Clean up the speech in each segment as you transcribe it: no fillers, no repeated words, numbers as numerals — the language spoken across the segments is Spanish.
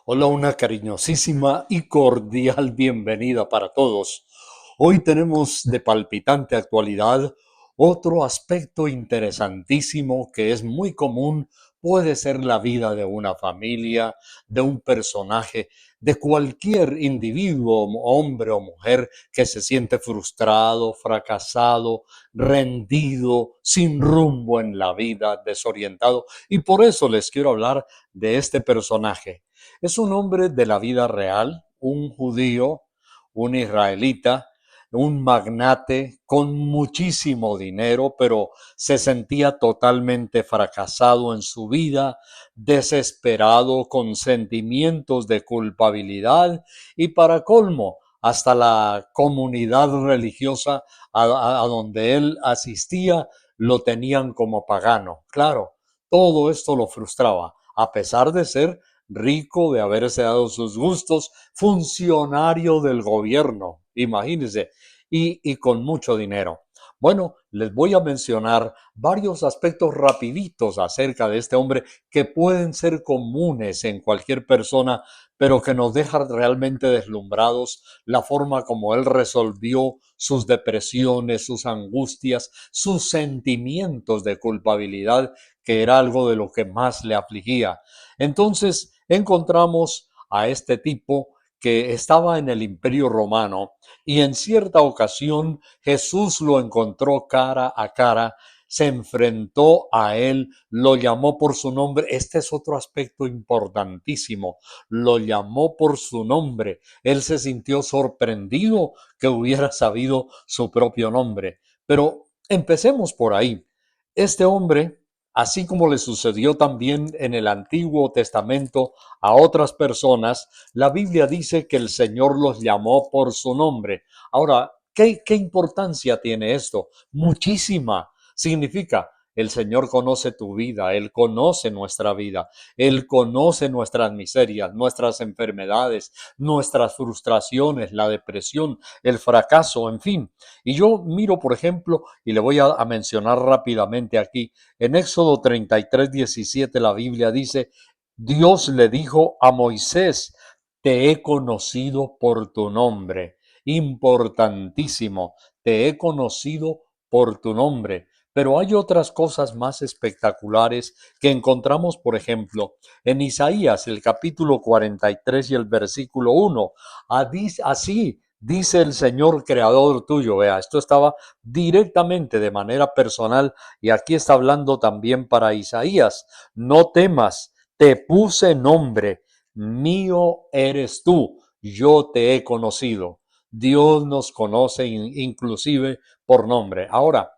Hola, una cariñosísima y cordial bienvenida para todos. Hoy tenemos de palpitante actualidad otro aspecto interesantísimo que es muy común, puede ser la vida de una familia, de un personaje, de cualquier individuo, hombre o mujer que se siente frustrado, fracasado, rendido, sin rumbo en la vida, desorientado. Y por eso les quiero hablar de este personaje. Es un hombre de la vida real, un judío, un israelita, un magnate con muchísimo dinero, pero se sentía totalmente fracasado en su vida, desesperado, con sentimientos de culpabilidad y para colmo, hasta la comunidad religiosa a donde él asistía lo tenían como pagano. Claro, todo esto lo frustraba, a pesar de ser rico, de haberse dado sus gustos, funcionario del gobierno, imagínense, y con mucho dinero. Bueno, les voy a mencionar varios aspectos rapiditos acerca de este hombre que pueden ser comunes en cualquier persona, pero que nos dejan realmente deslumbrados la forma como él resolvió sus depresiones, sus angustias, sus sentimientos de culpabilidad, que era algo de lo que más le afligía. Entonces encontramos a este tipo que estaba en el Imperio Romano y en cierta ocasión Jesús lo encontró cara a cara, se enfrentó a él, lo llamó por su nombre. Este es otro aspecto importantísimo. Lo llamó por su nombre. Él se sintió sorprendido que hubiera sabido su propio nombre. Pero empecemos por ahí. Este hombre, así como le sucedió también en el Antiguo Testamento a otras personas, la Biblia dice que el Señor los llamó por su nombre. Ahora, ¿qué importancia tiene esto? Muchísima. Significa, el Señor conoce tu vida, Él conoce nuestra vida, Él conoce nuestras miserias, nuestras enfermedades, nuestras frustraciones, la depresión, el fracaso, en fin. Y yo miro, por ejemplo, y le voy a mencionar rápidamente aquí, en Éxodo 33:17 la Biblia dice, Dios le dijo a Moisés, te he conocido por tu nombre. Importantísimo, te he conocido por tu nombre. Pero hay otras cosas más espectaculares que encontramos, por ejemplo, en Isaías, el capítulo 43 y el versículo 1. Así dice el Señor creador tuyo. Vea, esto estaba directamente de manera personal y aquí está hablando también para Isaías. No temas, te puse nombre, mío eres tú, yo te he conocido. Dios nos conoce inclusive por nombre. Ahora,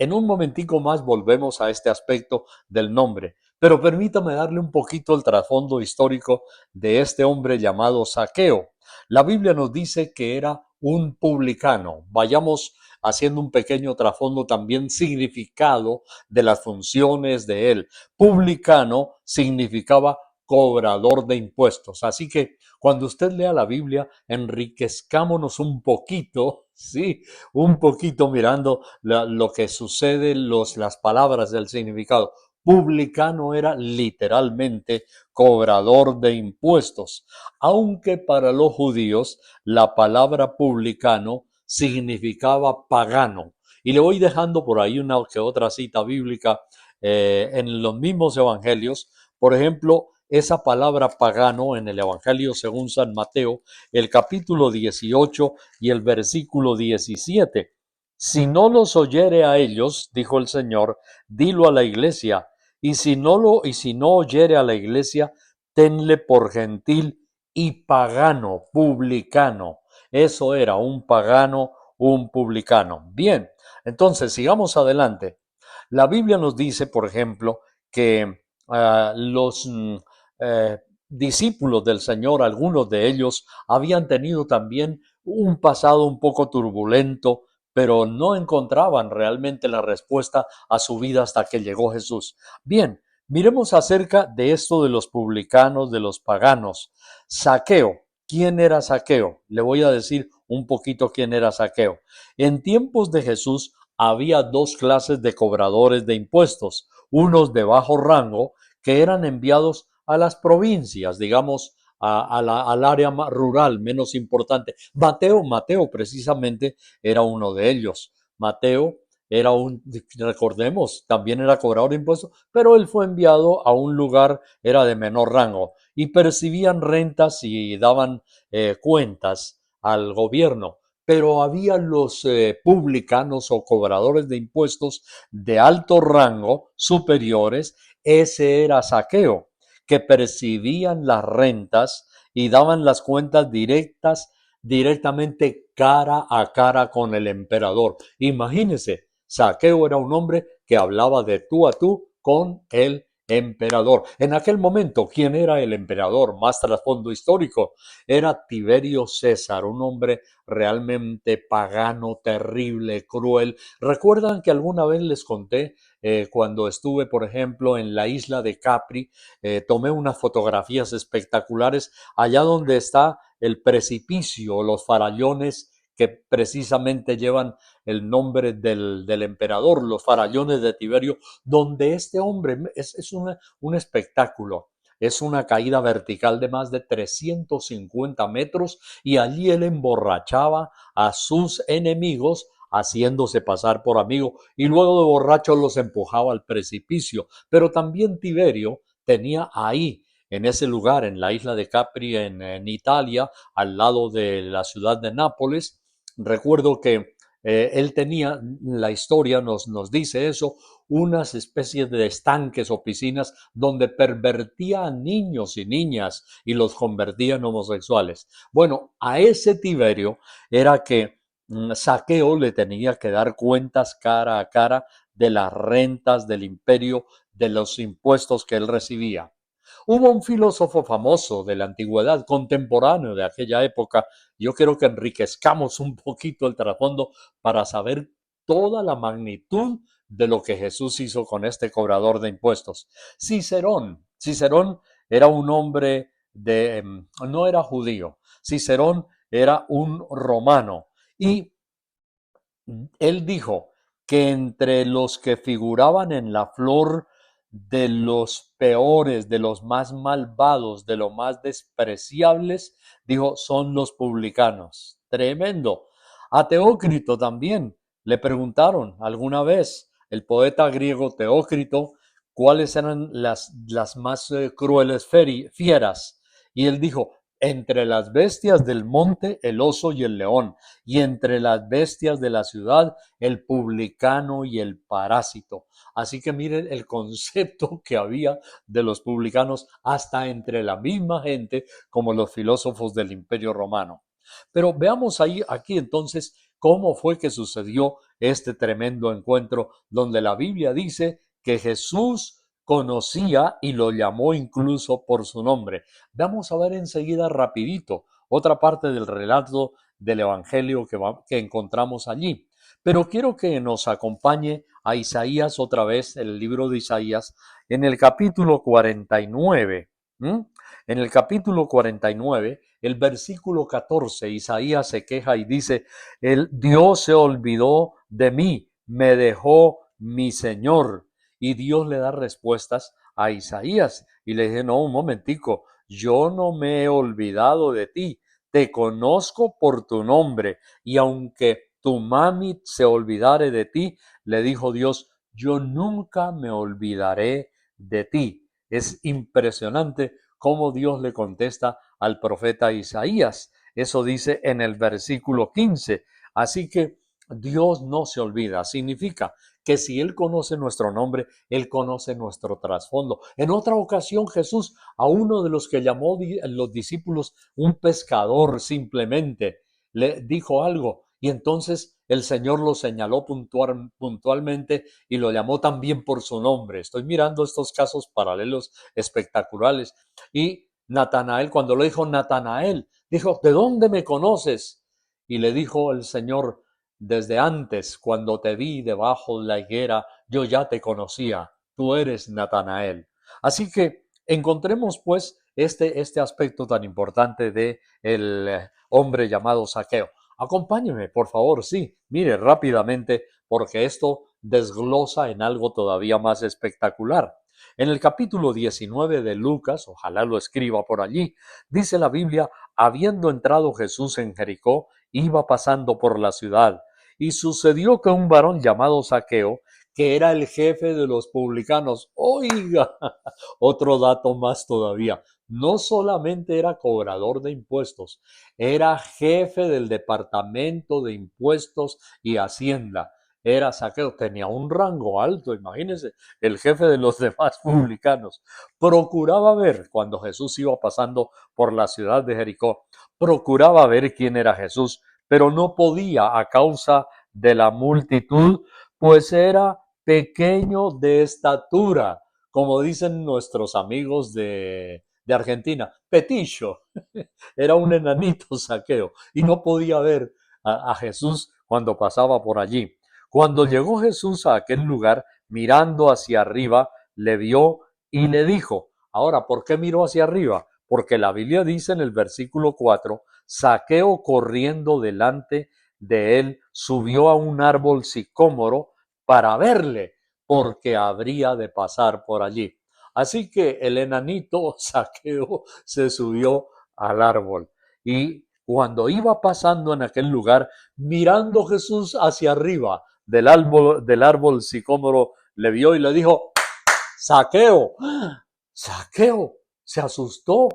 en un momentico más volvemos a este aspecto del nombre, pero permítame darle un poquito el trasfondo histórico de este hombre llamado Zaqueo. La Biblia nos dice que era un publicano. Vayamos haciendo un pequeño trasfondo también significado de las funciones de él. Publicano significaba cobrador de impuestos. Así que cuando usted lea la Biblia, enriquezcámonos un poquito, sí, un poquito mirando lo que sucede, las palabras del significado. Publicano era literalmente cobrador de impuestos, aunque para los judíos la palabra publicano significaba pagano. Y le voy dejando por ahí una que otra cita bíblica en los mismos evangelios. Por ejemplo, esa palabra pagano en el Evangelio según San Mateo, el capítulo 18 y el versículo 17. Si no los oyere a ellos, dijo el Señor, dilo a la iglesia, y si no oyere a la iglesia, tenle por gentil y pagano, publicano. Eso era un pagano, un publicano. Bien, entonces sigamos adelante. La Biblia nos dice, por ejemplo, que los discípulos del Señor, algunos de ellos, habían tenido también un pasado un poco turbulento, pero no encontraban realmente la respuesta a su vida hasta que llegó Jesús. Bien, miremos acerca de esto de los publicanos, de los paganos. Zaqueo. ¿Quién era Zaqueo? Le voy a decir un poquito quién era Zaqueo. En tiempos de Jesús había dos clases de cobradores de impuestos, unos de bajo rango que eran enviados a las provincias, digamos, al área rural menos importante. Mateo precisamente era uno de ellos. Mateo era recordemos, también era cobrador de impuestos, pero él fue enviado a un lugar, era de menor rango, y percibían rentas y daban cuentas al gobierno. Pero había los publicanos o cobradores de impuestos de alto rango, superiores, ese era Zaqueo, que percibían las rentas y daban las cuentas directamente cara a cara con el emperador. Imagínense, Zaqueo era un hombre que hablaba de tú a tú con el emperador. En aquel momento, ¿quién era el emperador? Más trasfondo histórico. Era Tiberio César, un hombre realmente pagano, terrible, cruel. ¿Recuerdan que alguna vez les conté cuando estuve, por ejemplo, en la isla de Capri? Tomé unas fotografías espectaculares allá donde está el precipicio, los farallones que precisamente llevan el nombre del emperador, los farallones de Tiberio, donde este hombre es un espectáculo. Es una caída vertical de más de 350 metros y allí él emborrachaba a sus enemigos haciéndose pasar por amigo y luego de borracho los empujaba al precipicio. Pero también Tiberio tenía ahí, en ese lugar, en la isla de Capri, en Italia, al lado de la ciudad de Nápoles, recuerdo que él tenía, la historia nos dice eso, unas especies de estanques o piscinas donde pervertía a niños y niñas y los convertía en homosexuales. Bueno, a ese Tiberio era que Saqueo le tenía que dar cuentas cara a cara de las rentas del imperio, de los impuestos que él recibía. Hubo un filósofo famoso de la antigüedad, contemporáneo de aquella época. Yo quiero que enriquezcamos un poquito el trasfondo para saber toda la magnitud de lo que Jesús hizo con este cobrador de impuestos. Cicerón era un hombre no era judío, Cicerón era un romano y él dijo que entre los que figuraban en la flor de los peores, de los más malvados, de los más despreciables, dijo, son los publicanos. Tremendo. A Teócrito también le preguntaron alguna vez, el poeta griego Teócrito, cuáles eran las más crueles fieras. Y él dijo, entre las bestias del monte, el oso y el león, y entre las bestias de la ciudad, el publicano y el parásito. Así que miren el concepto que había de los publicanos hasta entre la misma gente como los filósofos del Imperio Romano. Pero veamos ahí, aquí entonces, cómo fue que sucedió este tremendo encuentro donde la Biblia dice que Jesús conocía y lo llamó incluso por su nombre. Vamos a ver enseguida rapidito otra parte del relato del Evangelio que encontramos allí. Pero quiero que nos acompañe a Isaías otra vez, el libro de Isaías, en el capítulo 49. En el capítulo 49, el versículo 14, Isaías se queja y dice, el Dios se olvidó de mí, me dejó mi Señor. Y Dios le da respuestas a Isaías y le dice, no, un momentico, yo no me he olvidado de ti, te conozco por tu nombre, y aunque tu mami se olvidare de ti, le dijo Dios, yo nunca me olvidaré de ti. Es impresionante cómo Dios le contesta al profeta Isaías. Eso dice en el versículo 15. Así que Dios no se olvida. Significa que si Él conoce nuestro nombre, Él conoce nuestro trasfondo. En otra ocasión Jesús a uno de los que llamó los discípulos un pescador simplemente le dijo algo y entonces el Señor lo señaló puntualmente y lo llamó también por su nombre. Estoy mirando estos casos paralelos espectaculares. Y Natanael, cuando lo dijo Natanael, dijo, ¿de dónde me conoces? Y le dijo el Señor, desde antes, cuando te vi debajo de la higuera, yo ya te conocía, tú eres Natanael. Así que encontremos pues este aspecto tan importante de el hombre llamado Saqueo. Acompáñeme, por favor, sí, mire rápidamente, porque esto desglosa en algo todavía más espectacular. En el capítulo 19 de Lucas, ojalá lo escriba por allí, dice la Biblia, habiendo entrado Jesús en Jericó, iba pasando por la ciudad, y sucedió que un varón llamado Zaqueo, que era el jefe de los publicanos, oiga, otro dato más todavía, no solamente era cobrador de impuestos, era jefe del departamento de impuestos y hacienda. Era Zaqueo, tenía un rango alto, imagínense, el jefe de los demás publicanos. Procuraba ver, cuando Jesús iba pasando por la ciudad de Jericó, procuraba ver quién era Jesús, pero no podía a causa de la multitud, pues era pequeño de estatura, como dicen nuestros amigos de Argentina, petillo. Era un enanito Zaqueo y no podía ver a Jesús cuando pasaba por allí. Cuando llegó Jesús a aquel lugar, mirando hacia arriba, le vio y le dijo, ahora, ¿por qué miró hacia arriba? Porque la Biblia dice en el versículo 4, Zaqueo corriendo delante de él, subió a un árbol sicómoro para verle, porque habría de pasar por allí. Así que el enanito Zaqueo se subió al árbol. Y cuando iba pasando en aquel lugar, mirando Jesús hacia arriba del árbol sicómoro, le vio y le dijo, Zaqueo, Zaqueo, se asustó.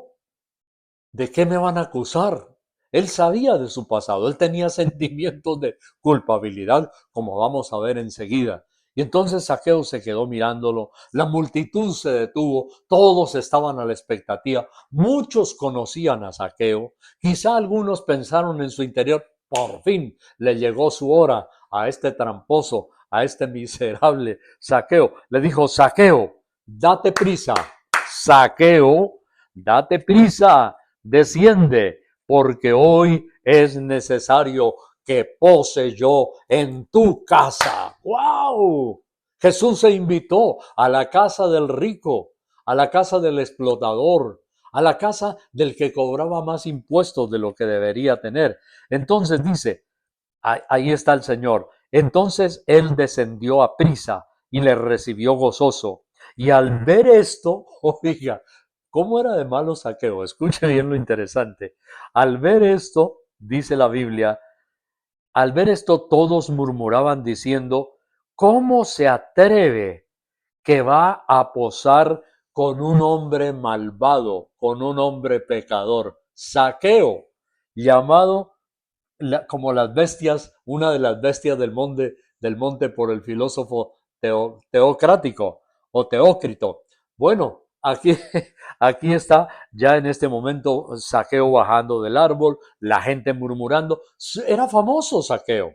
¿De qué me van a acusar? Él sabía de su pasado, él tenía sentimientos de culpabilidad, como vamos a ver enseguida. Y entonces Zaqueo se quedó mirándolo, la multitud se detuvo, todos estaban a la expectativa, muchos conocían a Zaqueo, quizá algunos pensaron en su interior, por fin le llegó su hora a este tramposo, a este miserable Zaqueo. Le dijo, Zaqueo, date prisa, Zaqueo, date prisa, desciende, porque hoy es necesario que pose yo en tu casa. ¡Wow! Jesús se invitó a la casa del rico, a la casa del explotador, a la casa del que cobraba más impuestos de lo que debería tener. Entonces dice, ahí está el Señor. Entonces él descendió a prisa y le recibió gozoso. Y al ver esto, oiga, ¿cómo era de malo Zaqueo? Escuche bien lo interesante. Al ver esto, dice la Biblia, al ver esto todos murmuraban diciendo, ¿cómo se atreve que va a posar con un hombre malvado, con un hombre pecador? Zaqueo, llamado como las bestias, una de las bestias del monte por el filósofo teocrático o Teócrito. Bueno, aquí, aquí está ya en este momento Zaqueo bajando del árbol, la gente murmurando. Era famoso Zaqueo.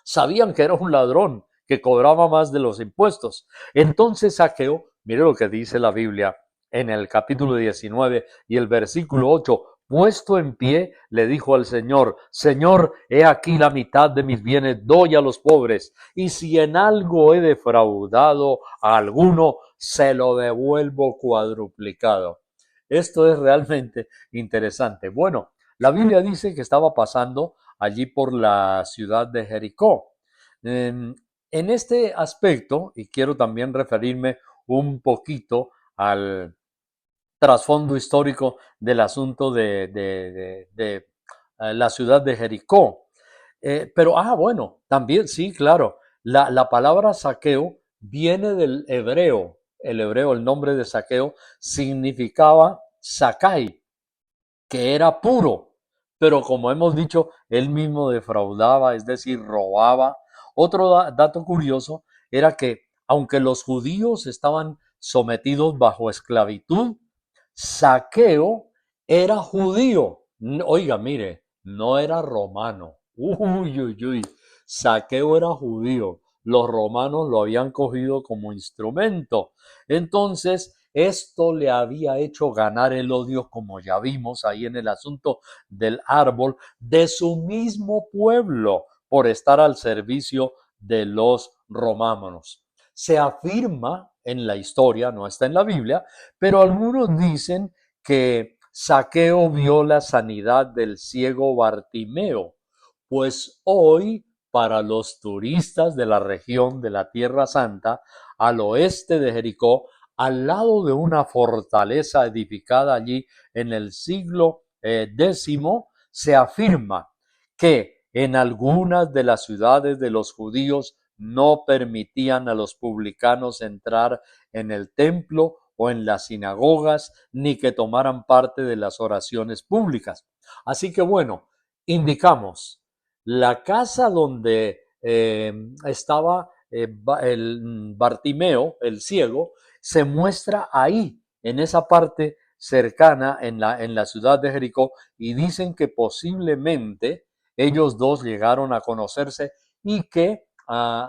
Sabían que era un ladrón, que cobraba más de los impuestos. Entonces Zaqueo, mire lo que dice la Biblia en el capítulo 19 y el versículo 8, puesto en pie, le dijo al Señor, Señor, he aquí la mitad de mis bienes doy a los pobres, y si en algo he defraudado a alguno, se lo devuelvo cuadruplicado. Esto es realmente interesante. Bueno, la Biblia dice que estaba pasando allí por la ciudad de Jericó. En este aspecto, y quiero también referirme un poquito al trasfondo histórico del asunto de la ciudad de Jericó. Pero, bueno, también, sí, claro, la palabra saqueo viene del hebreo. El hebreo, el nombre de saqueo, significaba sakai, que era puro, pero como hemos dicho, él mismo defraudaba, es decir, robaba. Otro dato curioso era que, aunque los judíos estaban sometidos bajo esclavitud, Zaqueo era judío. Oiga, mire, no era romano. Uy, uy, uy. Zaqueo era judío. Los romanos lo habían cogido como instrumento. Entonces, esto le había hecho ganar el odio, como ya vimos ahí en el asunto del árbol, de su mismo pueblo por estar al servicio de los romanos. Se afirma en la historia, no está en la Biblia, pero algunos dicen que Zaqueo vio la sanidad del ciego Bartimeo, pues hoy para los turistas de la región de la Tierra Santa, al oeste de Jericó, al lado de una fortaleza edificada allí en el siglo X, se afirma que en algunas de las ciudades de los judíos no permitían a los publicanos entrar en el templo o en las sinagogas, ni que tomaran parte de las oraciones públicas. Así que bueno, indicamos, la casa donde estaba el Bartimeo, el ciego, se muestra ahí, en esa parte cercana, en la ciudad de Jericó, y dicen que posiblemente ellos dos llegaron a conocerse y que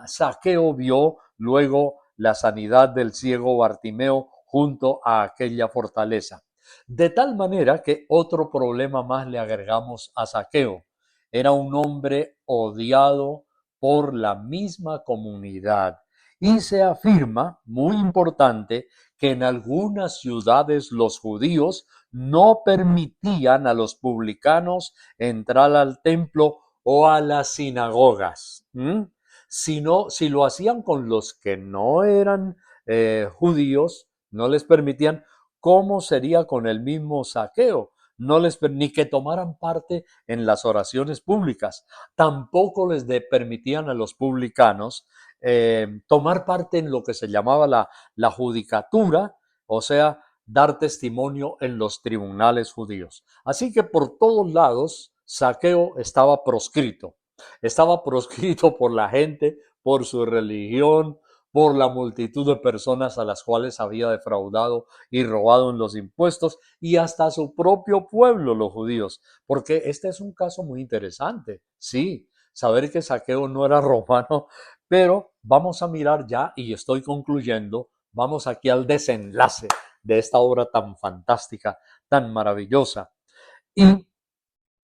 Zaqueo vio luego la sanidad del ciego Bartimeo junto a aquella fortaleza. De tal manera que otro problema más le agregamos a Zaqueo. Era un hombre odiado por la misma comunidad. Y se afirma, muy importante, que en algunas ciudades los judíos no permitían a los publicanos entrar al templo o a las sinagogas. Sino, si lo hacían con los que no eran judíos, no les permitían. ¿Cómo sería con el mismo Zaqueo? No les ni que tomaran parte en las oraciones públicas. Tampoco les permitían a los publicanos tomar parte en lo que se llamaba la judicatura, o sea, dar testimonio en los tribunales judíos. Así que por todos lados, Zaqueo estaba proscrito por la gente, por su religión, por la multitud de personas a las cuales había defraudado y robado en los impuestos, y hasta su propio pueblo, los judíos, porque este es un caso muy interesante. Sí, saber que Zaqueo no era romano, pero vamos a mirar ya, y estoy concluyendo, vamos aquí al desenlace de esta obra tan fantástica, tan maravillosa. Y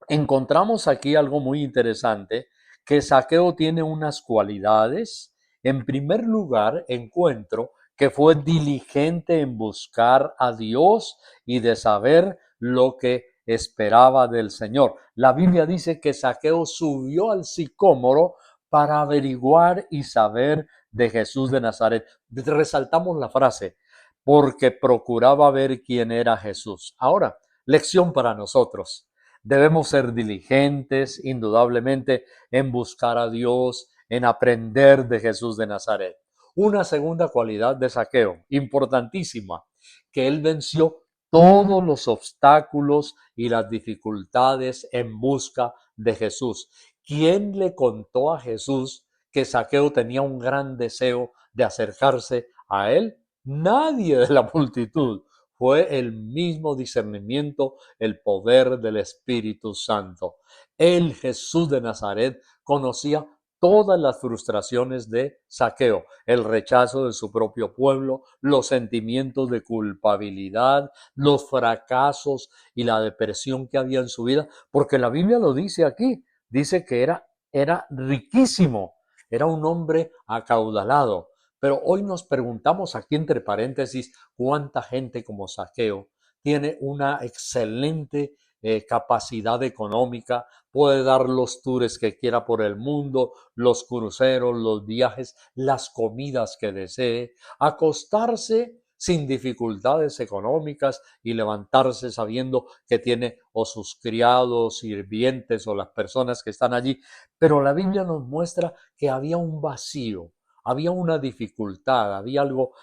encontramos aquí algo muy interesante, que Zaqueo tiene unas cualidades. En primer lugar, encuentro que fue diligente en buscar a Dios y de saber lo que esperaba del Señor. La Biblia dice que Zaqueo subió al sicómoro para averiguar y saber de Jesús de Nazaret. Resaltamos la frase, porque procuraba ver quién era Jesús. Ahora, lección para nosotros. Debemos ser diligentes, indudablemente, en buscar a Dios, en aprender de Jesús de Nazaret. Una segunda cualidad de Zaqueo, importantísima, que él venció todos los obstáculos y las dificultades en busca de Jesús. ¿Quién le contó a Jesús que Zaqueo tenía un gran deseo de acercarse a él? Nadie de la multitud. Fue el mismo discernimiento, el poder del Espíritu Santo. El Jesús de Nazaret conocía todas las frustraciones de Zaqueo, el rechazo de su propio pueblo, los sentimientos de culpabilidad, los fracasos y la depresión que había en su vida, porque la Biblia lo dice aquí, dice que era riquísimo, era un hombre acaudalado. Pero hoy nos preguntamos aquí entre paréntesis, ¿cuánta gente como Zaqueo tiene una excelente capacidad económica? Puede dar los tours que quiera por el mundo, los cruceros, los viajes, las comidas que desee, acostarse sin dificultades económicas y levantarse sabiendo que tiene o sus criados, sirvientes o las personas que están allí. Pero la Biblia nos muestra que había un vacío, había una dificultad, había algo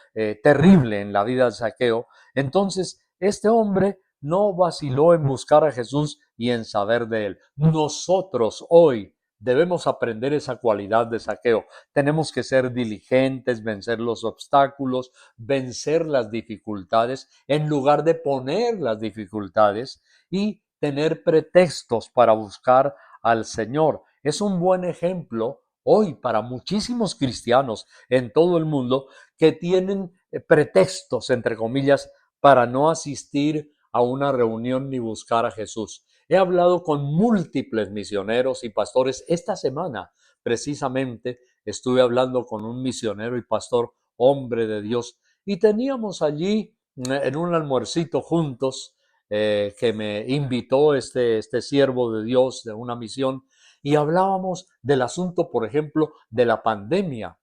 terrible en la vida de Zaqueo. Entonces, este hombre no vaciló en buscar a Jesús y en saber de él. Nosotros hoy debemos aprender esa cualidad de Zaqueo. Tenemos que ser diligentes, vencer los obstáculos, vencer las dificultades, en lugar de poner las dificultades y tener pretextos para buscar al Señor. Es un buen ejemplo hoy para muchísimos cristianos en todo el mundo que tienen pretextos, entre comillas, para no asistir a una reunión ni buscar a Jesús. He hablado con múltiples misioneros y pastores. Esta semana, precisamente, estuve hablando con un misionero y pastor, hombre de Dios, y teníamos allí en un almuercito juntos que me invitó este siervo de Dios de una misión, y hablábamos del asunto, por ejemplo, de la pandemia.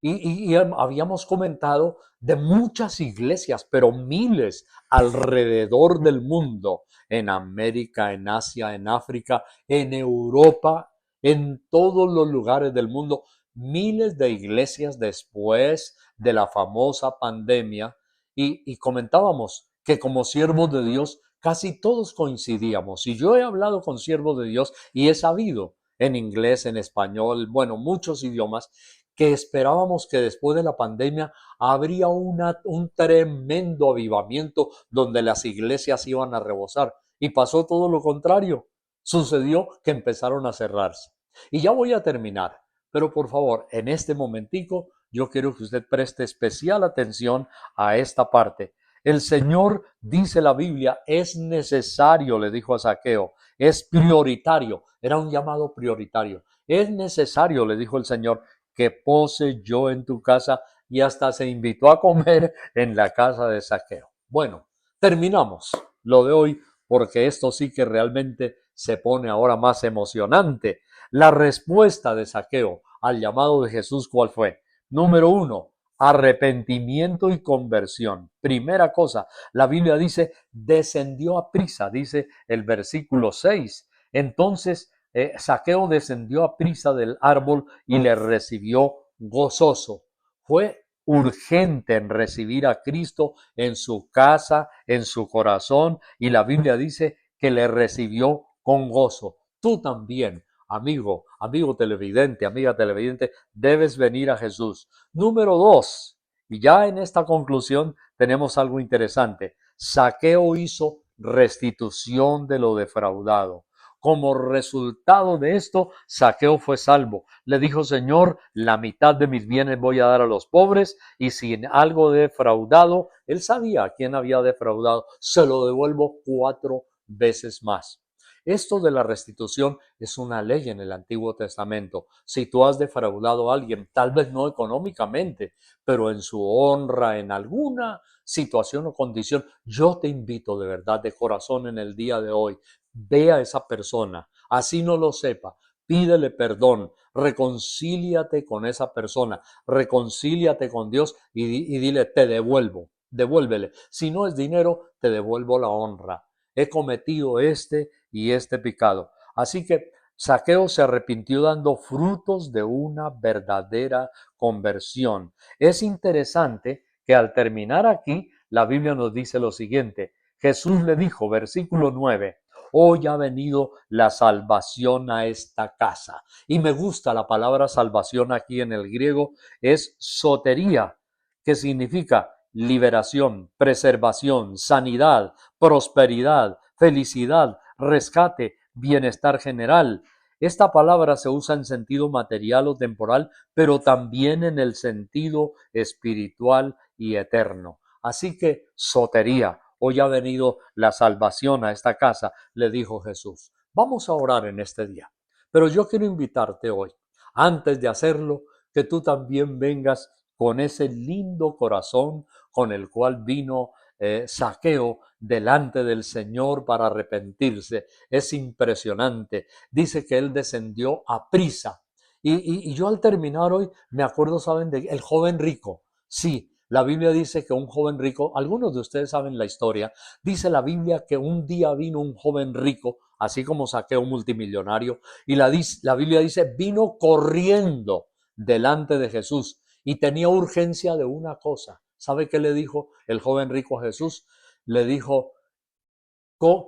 Y habíamos comentado de muchas iglesias, pero miles alrededor del mundo, en América, en Asia, en África, en Europa, en todos los lugares del mundo, miles de iglesias después de la famosa pandemia. Y comentábamos que como siervos de Dios casi todos coincidíamos. Y yo he hablado con siervos de Dios y he sabido en inglés, en español, bueno, muchos idiomas, que esperábamos que después de la pandemia habría un tremendo avivamiento donde las iglesias iban a rebosar. Y pasó todo lo contrario. Sucedió que empezaron a cerrarse. Y ya voy a terminar, pero por favor, en este momentico, yo quiero que usted preste especial atención a esta parte. El Señor, dice la Biblia, es necesario, le dijo a Zaqueo, es prioritario, era un llamado prioritario. Es necesario, le dijo el Señor, que pose yo en tu casa, y hasta se invitó a comer en la casa de Zaqueo. Bueno, terminamos lo de hoy porque esto sí que realmente se pone ahora más emocionante. La respuesta de Zaqueo al llamado de Jesús, ¿cuál fue? Número uno, arrepentimiento y conversión. Primera cosa, la Biblia dice, descendió a prisa, dice el versículo 6. Entonces, Zaqueo descendió a prisa del árbol y le recibió gozoso. Fue urgente en recibir a Cristo en su casa, en su corazón, y la Biblia dice que le recibió con gozo. Tú también, amigo televidente, amiga televidente, debes venir a Jesús. Número dos, y ya en esta conclusión tenemos algo interesante. Zaqueo hizo restitución de lo defraudado. Como resultado de esto, Zaqueo fue salvo. Le dijo, Señor, la mitad de mis bienes voy a dar a los pobres, y si en algo defraudado, él sabía a quién había defraudado, se lo devuelvo 4 veces más. Esto de la restitución es una ley en el Antiguo Testamento. Si tú has defraudado a alguien, tal vez no económicamente, pero en su honra, en alguna situación o condición, yo te invito de verdad, de corazón, en el día de hoy, ve a esa persona, así no lo sepa, pídele perdón, reconcíliate con esa persona, reconcíliate con Dios y dile, te devuelvo, devuélvele. Si no es dinero, te devuelvo la honra. He cometido este y este pecado. Así que Zaqueo se arrepintió dando frutos de una verdadera conversión. Es interesante que al terminar aquí, la Biblia nos dice lo siguiente. Jesús le dijo, versículo 9, hoy ha venido la salvación a esta casa. Y me gusta la palabra salvación aquí en el griego, es sotería, que significa liberación, preservación, sanidad, prosperidad, felicidad, rescate, bienestar general. Esta palabra se usa en sentido material o temporal, pero también en el sentido espiritual y eterno. Así que sotería, hoy ha venido la salvación a esta casa, le dijo Jesús. Vamos a orar en este día. Pero yo quiero invitarte hoy, antes de hacerlo, que tú también vengas con ese lindo corazón con el cual vino Zaqueo delante del Señor para arrepentirse. Es impresionante. Dice que él descendió a prisa. Y yo al terminar hoy me acuerdo, ¿saben? De el joven rico. Sí, la Biblia dice que un joven rico, algunos de ustedes saben la historia, dice la Biblia que un día vino un joven rico, así como Zaqueo multimillonario, y la Biblia dice, vino corriendo delante de Jesús y tenía urgencia de una cosa. ¿Sabe qué le dijo el joven rico a Jesús? Le dijo,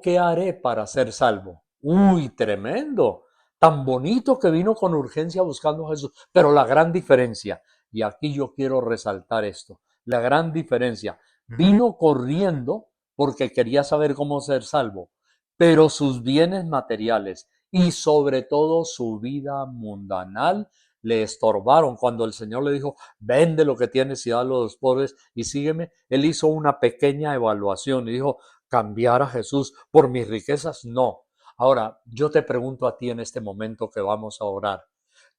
¿qué haré para ser salvo? Uy, tremendo. Tan bonito que vino con urgencia buscando a Jesús. Pero la gran diferencia, y aquí yo quiero resaltar esto, la gran diferencia, vino corriendo porque quería saber cómo ser salvo, pero sus bienes materiales y sobre todo su vida mundanal le estorbaron. Cuando el Señor le dijo, vende lo que tienes y dalo a los pobres y sígueme, él hizo una pequeña evaluación y dijo, cambiar a Jesús por mis riquezas, no. Ahora, yo te pregunto a ti en este momento que vamos a orar,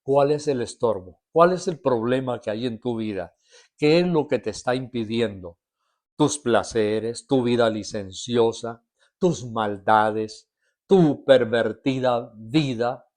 ¿cuál es el estorbo? ¿Cuál es el problema que hay en tu vida? ¿Qué es lo que te está impidiendo? Tus placeres, tu vida licenciosa, tus maldades, tu pervertida vida.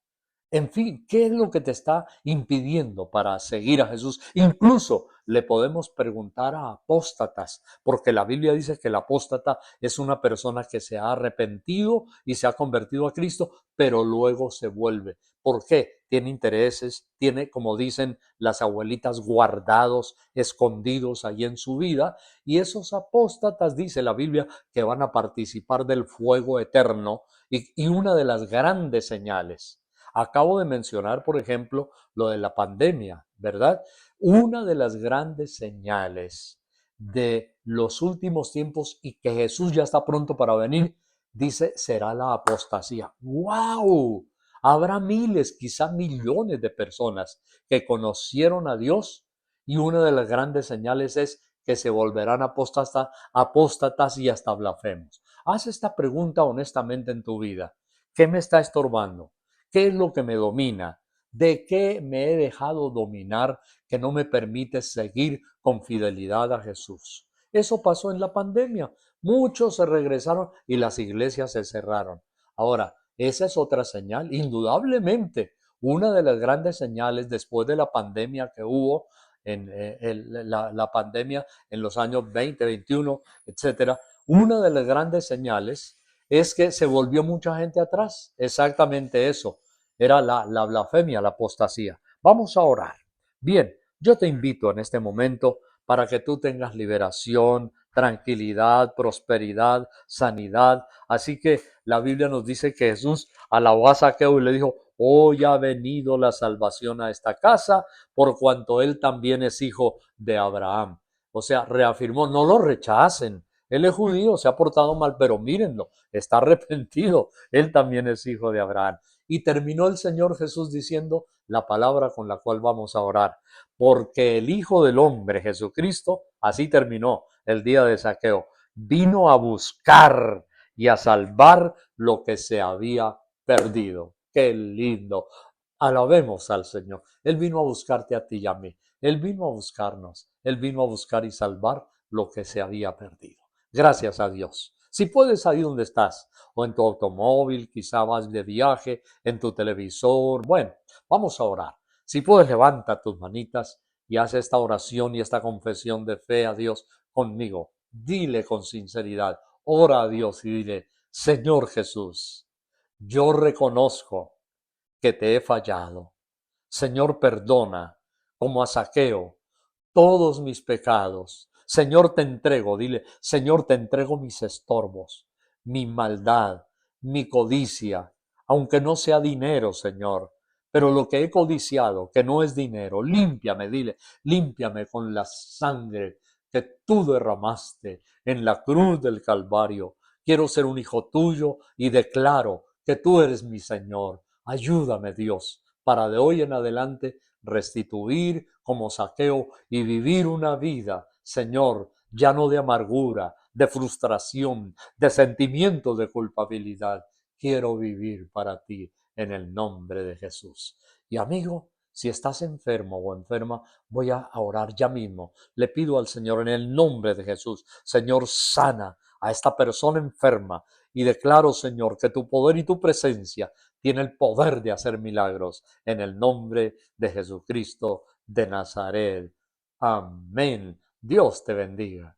En fin, ¿qué es lo que te está impidiendo para seguir a Jesús? Incluso le podemos preguntar a apóstatas, porque la Biblia dice que el apóstata es una persona que se ha arrepentido y se ha convertido a Cristo, pero luego se vuelve. ¿Por qué? Tiene intereses, tiene, como dicen las abuelitas, guardados, escondidos ahí en su vida, y esos apóstatas, dice la Biblia, que van a participar del fuego eterno, y una de las grandes señales. Acabo de mencionar, por ejemplo, lo de la pandemia, ¿verdad? Una de las grandes señales de los últimos tiempos y que Jesús ya está pronto para venir, dice, será la apostasía. ¡Wow! Habrá miles, quizá millones de personas que conocieron a Dios y una de las grandes señales es que se volverán apóstatas y hasta blasfemos. Haz esta pregunta honestamente en tu vida. ¿Qué me está estorbando? ¿Qué es lo que me domina? ¿De qué me he dejado dominar que no me permite seguir con fidelidad a Jesús? Eso pasó en la pandemia. Muchos se regresaron y las iglesias se cerraron. Ahora, esa es otra señal, indudablemente. Una de las grandes señales después de la pandemia que hubo, la pandemia en los años 20, 21, etcétera, una de las grandes señales es que se volvió mucha gente atrás. Exactamente eso. Era la blasfemia, la apostasía. Vamos a orar. Bien, yo te invito en este momento para que tú tengas liberación, tranquilidad, prosperidad, sanidad. Así que la Biblia nos dice que Jesús alabó a Zaqueo y le dijo, hoy ha venido la salvación a esta casa, por cuanto él también es hijo de Abraham. O sea, reafirmó, no lo rechacen. Él es judío, se ha portado mal, pero mírenlo, está arrepentido. Él también es hijo de Abraham. Y terminó el Señor Jesús diciendo la palabra con la cual vamos a orar. Porque el Hijo del Hombre, Jesucristo, así terminó el día de Zaqueo, vino a buscar y a salvar lo que se había perdido. Qué lindo. Alabemos al Señor. Él vino a buscarte a ti y a mí. Él vino a buscarnos. Él vino a buscar y salvar lo que se había perdido. Gracias a Dios. Si puedes ahí donde estás, o en tu automóvil, quizá vas de viaje, en tu televisor, bueno, vamos a orar. Si puedes, levanta tus manitas y haz esta oración y esta confesión de fe a Dios conmigo. Dile con sinceridad, ora a Dios y dile, Señor Jesús, yo reconozco que te he fallado. Señor, perdona, como a Zaqueo, todos mis pecados. Señor, te entrego, dile, Señor, te entrego mis estorbos, mi maldad, mi codicia, aunque no sea dinero, Señor, pero lo que he codiciado, que no es dinero, límpiame, dile, límpiame con la sangre que tú derramaste en la cruz del Calvario. Quiero ser un hijo tuyo y declaro que tú eres mi Señor. Ayúdame, Dios, para de hoy en adelante restituir como Zaqueo y vivir una vida, Señor, ya no de amargura, de frustración, de sentimientos de culpabilidad. Quiero vivir para ti en el nombre de Jesús. Y amigo, si estás enfermo o enferma, voy a orar ya mismo. Le pido al Señor en el nombre de Jesús, Señor, sana a esta persona enferma y declaro, Señor, que tu poder y tu presencia tiene el poder de hacer milagros en el nombre de Jesucristo de Nazaret. Amén. Dios te bendiga.